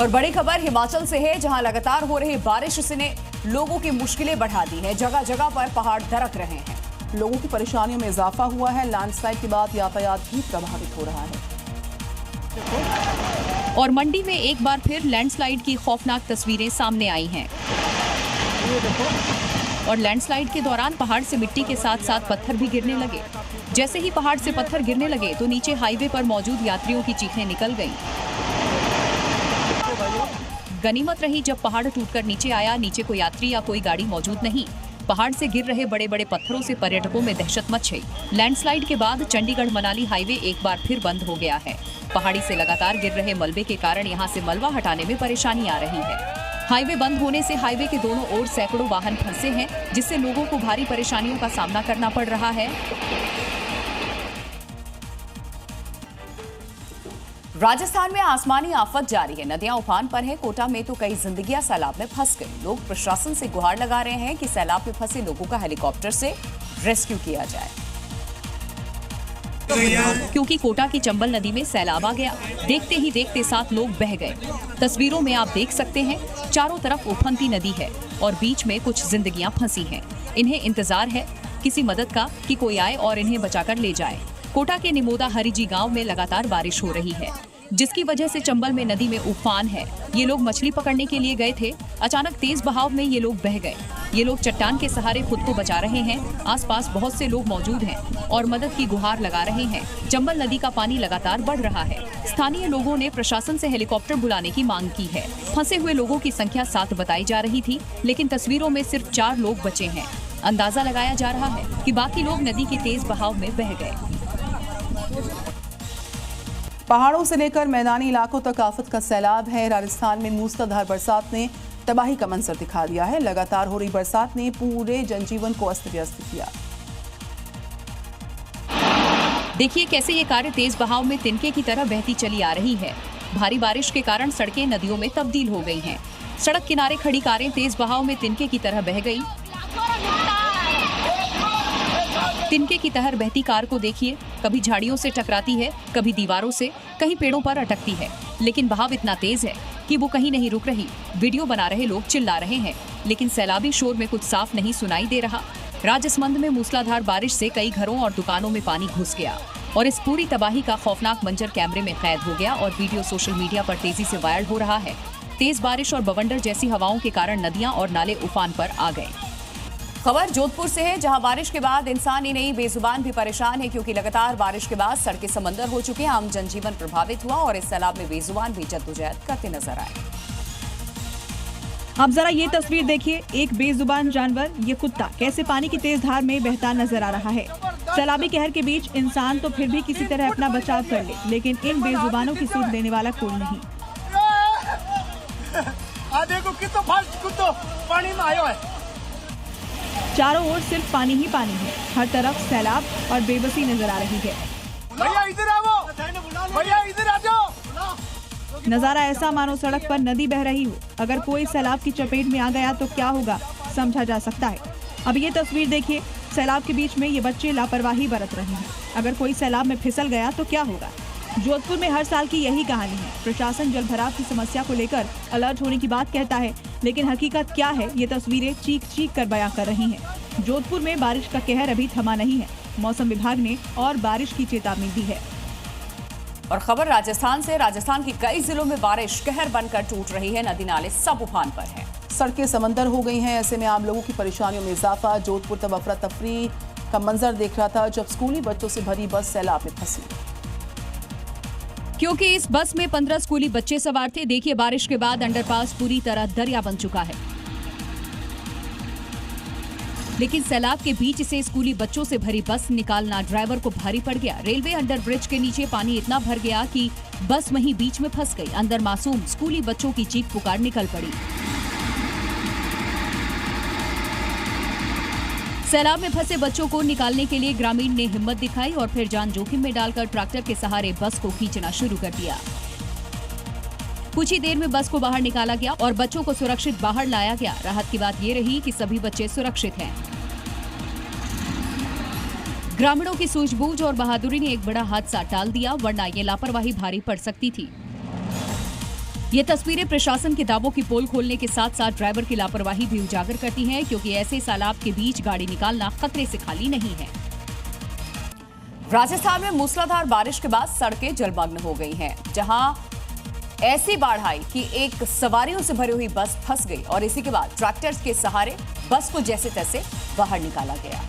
और बड़ी खबर हिमाचल से है, जहां लगातार हो रही बारिश ने लोगों की मुश्किलें बढ़ा दी है। जगह जगह पर पहाड़ दरक रहे हैं। लोगों की परेशानियों में इजाफा हुआ है। लैंडस्लाइड के बाद यातायात भी प्रभावित हो रहा है। और मंडी में एक बार फिर लैंडस्लाइड की खौफनाक तस्वीरें सामने आई हैं। और लैंडस्लाइड के दौरान पहाड़ से मिट्टी के साथ साथ पत्थर भी गिरने लगे। जैसे ही पहाड़ से पत्थर गिरने लगे तो नीचे हाईवे पर मौजूद यात्रियों की चीखें निकल गईं। गनीमत रही जब पहाड़ टूटकर नीचे आया। नीचे कोई यात्री या कोई गाड़ी मौजूद नहीं। पहाड़ से गिर रहे बड़े बड़े पत्थरों से पर्यटकों में दहशत मच गई। लैंडस्लाइड के बाद चंडीगढ़ मनाली हाईवे एक बार फिर बंद हो गया है। पहाड़ी से लगातार गिर रहे मलबे के कारण यहां से मलबा हटाने में परेशानी आ रही है। हाईवे बंद होने से हाईवे के दोनों ओर सैकड़ों वाहन फंसे हैं, जिससे लोगों को भारी परेशानियों का सामना करना पड़ रहा है। राजस्थान में आसमानी आफत जारी है। नदियां उफान पर हैं। कोटा में तो कई जिंदगियां सैलाब में फंस गई। लोग प्रशासन से गुहार लगा रहे हैं कि सैलाब में फंसे लोगों का हेलीकॉप्टर से रेस्क्यू किया जाए, क्योंकि कोटा की चंबल नदी में सैलाब आ गया। देखते ही देखते 7 लोग बह गए। तस्वीरों में आप देख सकते हैं, चारों तरफ उफनती नदी है और बीच में कुछ जिंदगियां फंसी हैं। इन्हें इंतजार है किसी मदद का कि कोई आए और इन्हें बचाकर ले जाए। कोटा के निमोदा हरिजी गांव में लगातार बारिश हो रही है, जिसकी वजह से चंबल में नदी में उफान है। ये लोग मछली पकड़ने के लिए गए थे। अचानक तेज बहाव में ये लोग बह गए। ये लोग चट्टान के सहारे खुद को बचा रहे हैं। आसपास बहुत से लोग मौजूद हैं और मदद की गुहार लगा रहे हैं। चंबल नदी का पानी लगातार बढ़ रहा है। स्थानीय लोगों ने प्रशासन से हेलीकॉप्टर बुलाने की मांग की है। फंसे हुए लोगों की संख्या 7 बताई जा रही थी, लेकिन तस्वीरों में सिर्फ 4 लोग बचे हैं। अंदाजा लगाया जा रहा है कि बाकी लोग नदी के तेज बहाव में बह गए। पहाड़ों से लेकर मैदानी इलाकों तक आफत का सैलाब है। राजस्थान में मूसलाधार बरसात ने तबाही का मंजर दिखा दिया है। लगातार हो रही बरसात ने पूरे जनजीवन को अस्त व्यस्त किया। देखिए कैसे ये कार तेज बहाव में तिनके की तरह बहती चली आ रही है। भारी बारिश के कारण सड़कें नदियों में तब्दील हो गई हैं। सड़क किनारे खड़ी कारें तेज बहाव में तिनके की तरह बह गई। तिनके की तरह बहती कार को देखिए, कभी झाड़ियों से टकराती है, कभी दीवारों से, कहीं पेड़ों पर अटकती है। लेकिन बहाव इतना तेज है कि वो कहीं नहीं रुक रही। वीडियो बना रहे लोग चिल्ला रहे हैं, लेकिन सैलाबी शोर में कुछ साफ नहीं सुनाई दे रहा। राजसमंद में मूसलाधार बारिश से कई घरों और दुकानों में पानी घुस गया और इस पूरी तबाही का खौफनाक मंजर कैमरे में कैद हो गया और वीडियो सोशल मीडिया पर तेजी से वायरल हो रहा है। तेज बारिश और बवंडर जैसी हवाओं के कारण नदियां और नाले उफान पर आ गए। खबर जोधपुर से है, जहां बारिश के बाद इंसान ही नहीं बेजुबान भी परेशान है, क्योंकि लगातार बारिश के बाद सड़कें समंदर हो चुकी हैं। आम जनजीवन प्रभावित हुआ और इस सैलाब में बेजुबान भी जद्दोजहद करते नजर आए। अब जरा ये तस्वीर देखिए, एक बेजुबान जानवर, ये कुत्ता कैसे पानी की तेज धार में बहता नजर आ रहा है। सैलाबी कहर के बीच इंसान तो फिर भी किसी तरह अपना बचाव कर ले, लेकिन इन बेजुबानों की सुध लेने वाला कोई नहीं। देखो कितना फास्ट कुत्ता पानी में आयो है। चारों ओर सिर्फ पानी ही पानी है। हर तरफ सैलाब और बेबसी नजर आ रही है। भैया इधर आओ, भैया इधर आ जाओ। नजारा ऐसा मानो सड़क पर नदी बह रही हो। अगर कोई सैलाब की चपेट में आ गया तो क्या होगा, समझा जा सकता है। अब ये तस्वीर देखिए, सैलाब के बीच में ये बच्चे लापरवाही बरत रहे हैं। अगर कोई सैलाब में फिसल गया तो क्या होगा। जोधपुर में हर साल की यही कहानी है। प्रशासन जल भराव की समस्या को लेकर अलर्ट होने की बात कहता है, लेकिन हकीकत क्या है ये तस्वीरें चीख चीख कर बयां कर रही हैं। जोधपुर में बारिश का कहर अभी थमा नहीं है। मौसम विभाग ने और बारिश की चेतावनी दी है। और खबर राजस्थान से, राजस्थान की कई जिलों में बारिश कहर बनकर टूट रही है। नदी नाले सब उफान पर है। सड़कें समंदर हो गई हैं। ऐसे में आम लोगों की परेशानियों में इजाफा। जोधपुर तब अफरा तफरी का मंजर देख रहा था जब स्कूली बच्चों से भरी बस सैलाब में फंसी, क्योंकि इस बस में 15 स्कूली बच्चे सवार थे। देखिए बारिश के बाद अंडरपास पूरी तरह दरिया बन चुका है, लेकिन सैलाब के बीच से स्कूली बच्चों से भरी बस निकालना ड्राइवर को भारी पड़ गया। रेलवे अंडरब्रिज के नीचे पानी इतना भर गया कि बस वहीं बीच में फंस गई। अंदर मासूम स्कूली बच्चों की चीख पुकार निकल पड़ी। सैलाब में फंसे बच्चों को निकालने के लिए ग्रामीण ने हिम्मत दिखाई और फिर जान जोखिम में डालकर ट्रैक्टर के सहारे बस को खींचना शुरू कर दिया। कुछ ही देर में बस को बाहर निकाला गया और बच्चों को सुरक्षित बाहर लाया गया। राहत की बात ये रही कि सभी बच्चे सुरक्षित हैं। ग्रामीणों की सूझबूझ और बहादुरी ने एक बड़ा हादसा टाल दिया, वरना ये लापरवाही भारी पड़ सकती थी। ये तस्वीरें प्रशासन के दावों की पोल खोलने के साथ साथ ड्राइवर की लापरवाही भी उजागर करती हैं, क्योंकि ऐसे सैलाब के बीच गाड़ी निकालना खतरे से खाली नहीं है। राजस्थान में मूसलाधार बारिश के बाद सड़कें जलमग्न हो गई हैं, जहां ऐसी बाढ़ आई कि एक सवारियों से भरी हुई बस फंस गई और इसी के बाद ट्रैक्टर्स के सहारे बस को जैसे तैसे बाहर निकाला गया,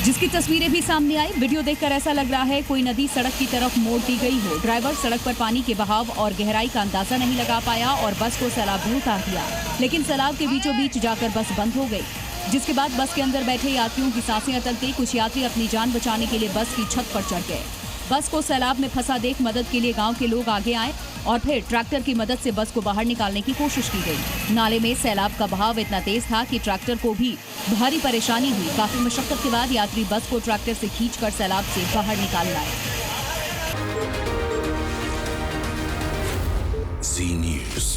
जिसकी तस्वीरें भी सामने आई। वीडियो देखकर ऐसा लग रहा है कोई नदी सड़क की तरफ मोड़ दी गई हो। ड्राइवर सड़क पर पानी के बहाव और गहराई का अंदाजा नहीं लगा पाया और बस को सैलाब में उतार दिया, लेकिन सैलाब के बीचों बीच जाकर बस बंद हो गई, जिसके बाद बस के अंदर बैठे यात्रियों की सांसें अटलते कुछ यात्री अपनी जान बचाने के लिए बस की छत पर चढ़ गए। बस को सैलाब में फंसा देख मदद के लिए गांव के लोग आगे आए और फिर ट्रैक्टर की मदद से बस को बाहर निकालने की कोशिश की गई। नाले में सैलाब का बहाव इतना तेज था कि ट्रैक्टर को भी भारी परेशानी हुई। काफी मशक्कत के बाद यात्री बस को ट्रैक्टर से खींचकर सैलाब से बाहर निकाल लाए। Zee News.